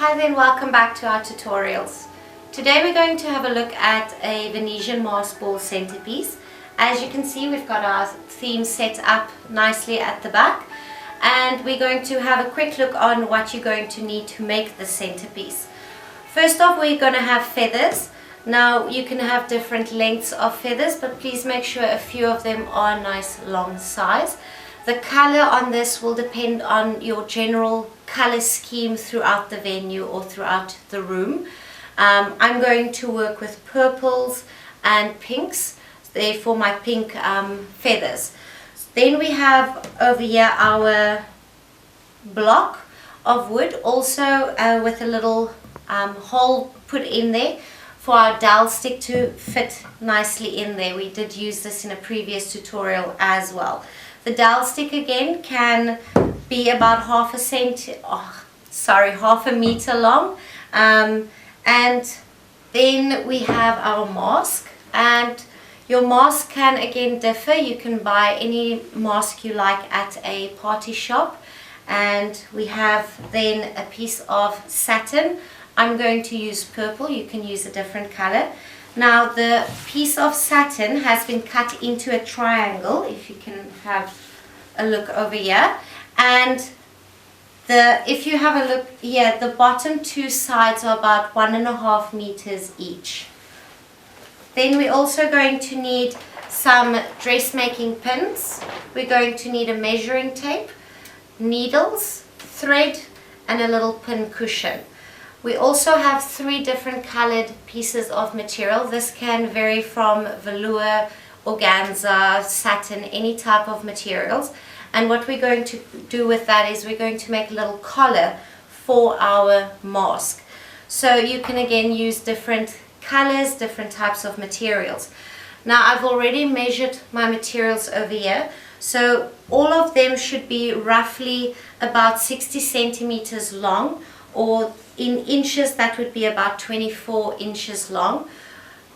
Hi there and welcome back to our tutorials. Today we're going to have a look at a Venetian Masked Ball centerpiece. As you can see, we've got our theme set up nicely at the back, and we're going to have a quick look on what you're going to need to make the centerpiece. First off, we're going to have feathers. Now you can have different lengths of feathers, but please make sure a few of them are nice long size. The color on this will depend on your general color scheme throughout the venue or throughout the room. I'm going to work with purples and pinks, therefore my pink feathers. Then we have over here our block of wood, also with a little hole put in there for our dowel stick to fit nicely in there. We did use this in a previous tutorial as well. The dowel stick again can be about half a meter long, and then we have our mask, and your mask can again differ. You can buy any mask you like at a party shop, and we have then a piece of satin. I'm going to use purple. You can use a different color. Now the piece of satin has been cut into a triangle, if you can have a look over here, and if you have a look here, the bottom two sides are about 1.5 meters each. Then we're also going to need some dressmaking pins. We're going to need a measuring tape, needles, thread, and a little pin cushion. We also have 3 different colored pieces of material. This can vary from velour, organza, satin, any type of materials. And what we're going to do with that is we're going to make a little collar for our mask. So you can again use different colors, different types of materials. Now I've already measured my materials over here. So all of them should be roughly about 60 centimeters long, or in inches that would be about 24 inches long.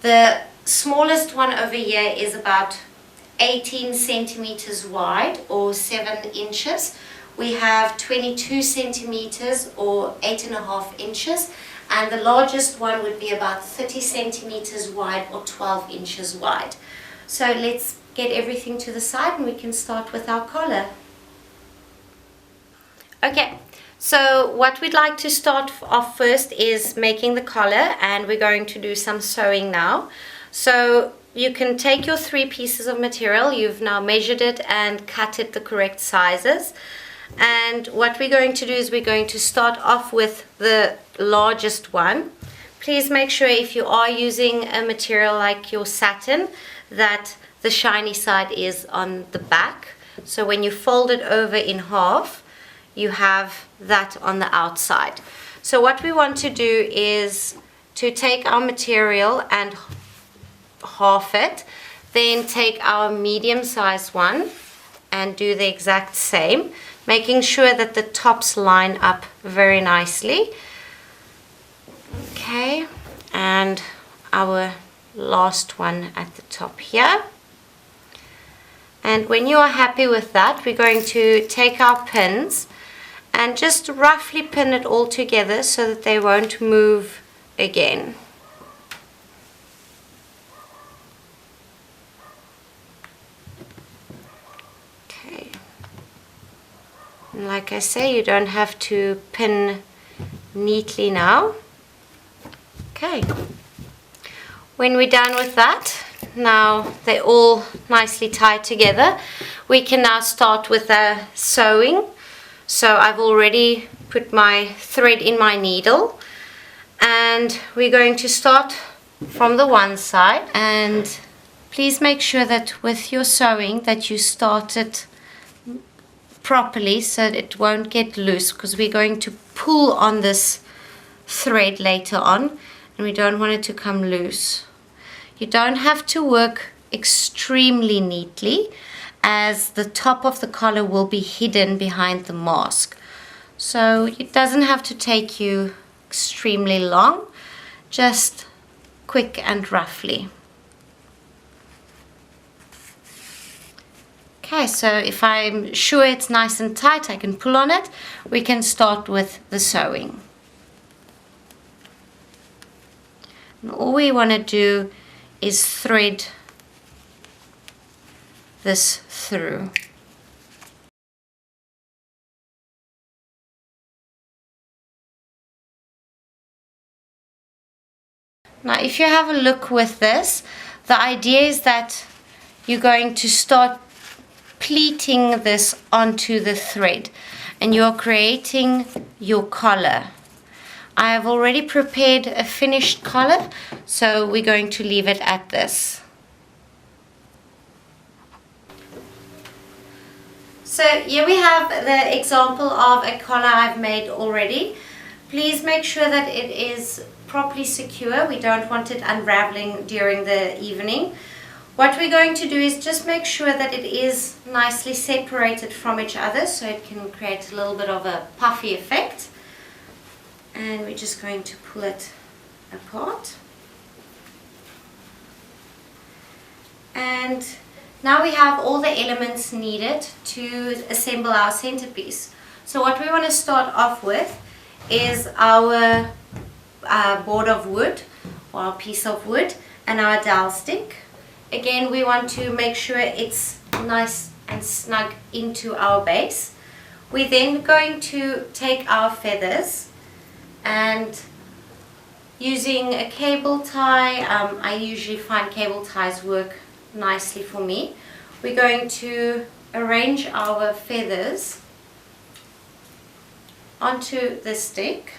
The smallest one over here is about 18 centimeters wide, or 7 inches. We have 22 centimeters or 8.5 inches, and the largest one would be about 30 centimeters wide or 12 inches wide. So let's get everything to the side and we can start with our collar. Okay, so what we'd like to start off first is making the collar, and we're going to do some sewing now. So you can take your 3 pieces of material. You've now measured it and cut it the correct sizes. And what we're going to do is we're going to start off with the largest one. Please make sure, if you are using a material like your satin, that the shiny side is on the back. So when you fold it over in half, you have that on the outside. So what we want to do is to take our material and half it, then take our medium-sized one and do the exact same, making sure that the tops line up very nicely. Okay, and our last one at the top here. And when you are happy with that, we're going to take our pins and just roughly pin it all together so that they won't move again. Like I say, you don't have to pin neatly now. Okay, when we're done with that, now they're all nicely tied together, we can now start with the sewing. So I've already put my thread in my needle, and we're going to start from the one side. And please make sure that with your sewing that you start it properly so that it won't get loose, because we're going to pull on this thread later on and we don't want it to come loose. You don't have to work extremely neatly, as the top of the collar will be hidden behind the mask. So it doesn't have to take you extremely long, just quick and roughly. Okay, so if I'm sure it's nice and tight, I can pull on it. We can start with the sewing. all we want to do is thread this through. Now if you have a look with this, the idea is that you're going to start pleating this onto the thread and you're creating your collar. I have already prepared a finished collar, so we're going to leave it at this. So here we have the example of a collar I've made already. Please make sure that it is properly secure. We don't want it unraveling during the evening. What we're going to do is just make sure that it is nicely separated from each other so it can create a little bit of a puffy effect. And we're just going to pull it apart. And now we have all the elements needed to assemble our centerpiece. So what we want to start off with is our board of wood, or our piece of wood, and our dowel stick. Again, we want to make sure it's nice and snug into our base. We're then going to take our feathers and using a cable tie, I usually find cable ties work nicely for me. We're going to arrange our feathers onto the stick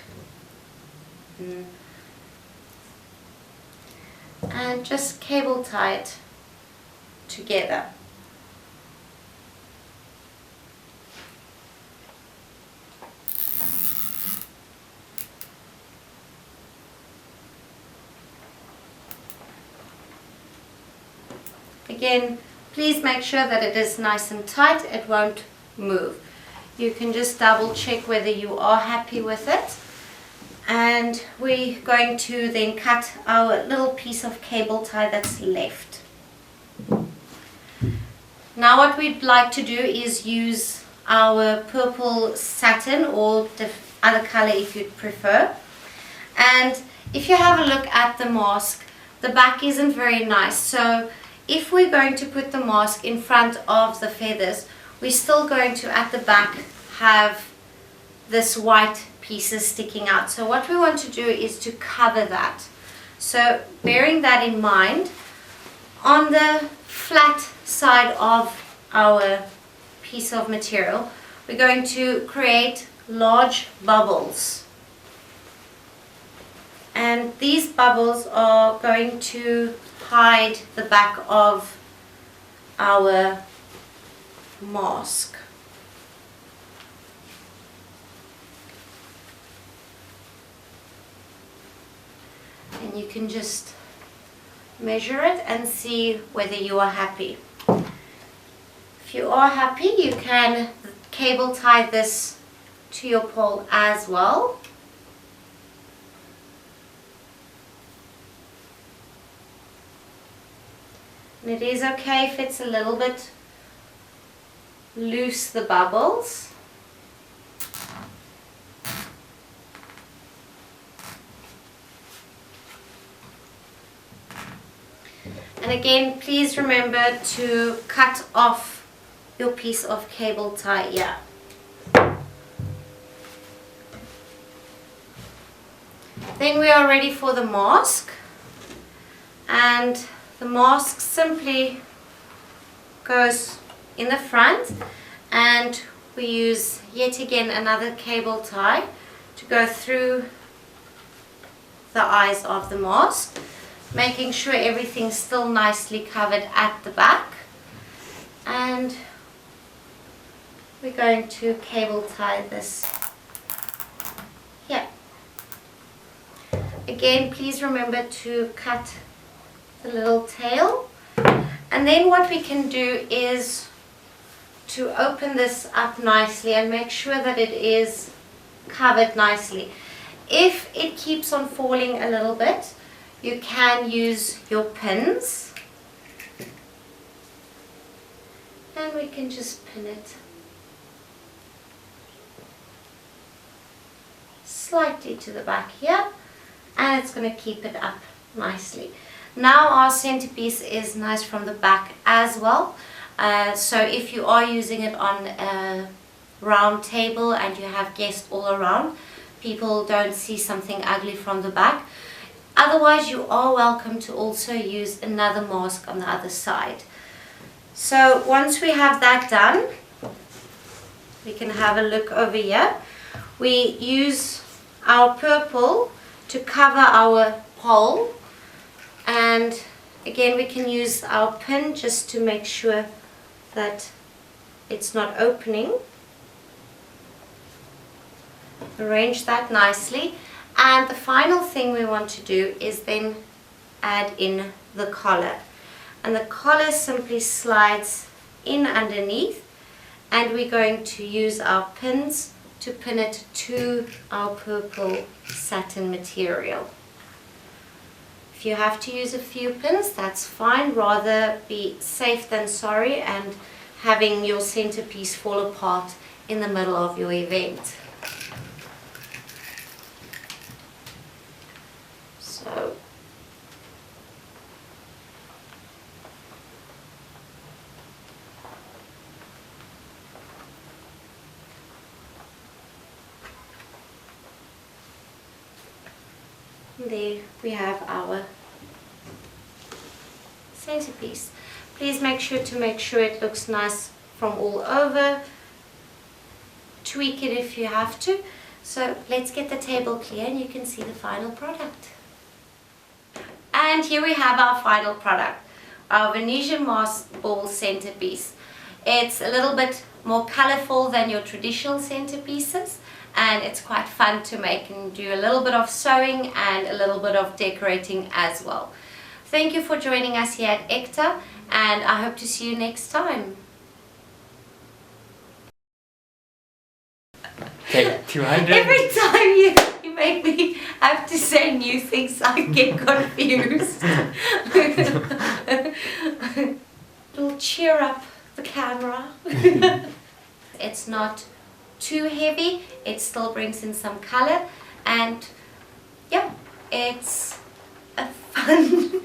and just cable tie it together. Again, please make sure that it is nice and tight, it won't move. You can just double check whether you are happy with it. And we're going to then cut our little piece of cable tie that's left. Now what we'd like to do is use our purple satin, or the other color if you'd prefer. And if you have a look at the mask, the back isn't very nice. So if we're going to put the mask in front of the feathers, we're still going to at the back have this white pieces sticking out. So what we want to do is to cover that. So bearing that in mind, on the flat side of our piece of material, we're going to create large bubbles. And these bubbles are going to hide the back of our mask. And you can just measure it and see whether you are happy. If you are happy, you can cable tie this to your pole as well. And it is okay if it's a little bit loose, the bubbles. And again, please remember to cut off your piece of cable tie here. Then we are ready for the mask, and the mask simply goes in the front, and we use yet again another cable tie to go through the eyes of the mask, making sure everything's still nicely covered at the back. And we're going to cable tie this here. Again, please remember to cut the little tail. And then what we can do is to open this up nicely and make sure that it is covered nicely. If it keeps on falling a little bit, you can use your pins, and we can just pin it slightly to the back here, and it's going to keep it up nicely. Now our centerpiece is nice from the back as well. So if you are using it on a round table and you have guests all around, people don't see something ugly from the back. Otherwise, you are welcome to also use another mask on the other side. So once we have that done, we can have a look over here. We use our purple to cover our hole, and again we can use our pin just to make sure that it's not opening. Arrange that nicely, and the final thing we want to do is then add in the collar, and the collar simply slides in underneath, and we're going to use our pins to pin it to our purple satin material. If you have to use a few pins, that's fine. Rather be safe than sorry and having your centerpiece fall apart in the middle of your event. So there we have our centerpiece. Please make sure it looks nice from all over. Tweak it if you have to. So let's get the table clear and you can see the final product. And here we have our final product, our Venetian Masked Ball centerpiece. It's a little bit more colorful than your traditional centerpieces, and it's quite fun to make and do a little bit of sewing and a little bit of decorating as well. Thank you for joining us here at ECTA, and I hope to see you next time. Okay, 200. Every time you make me have to say new things, I get confused. It'll cheer up the camera. It's not too heavy, it still brings in some color, and yeah, it's a fun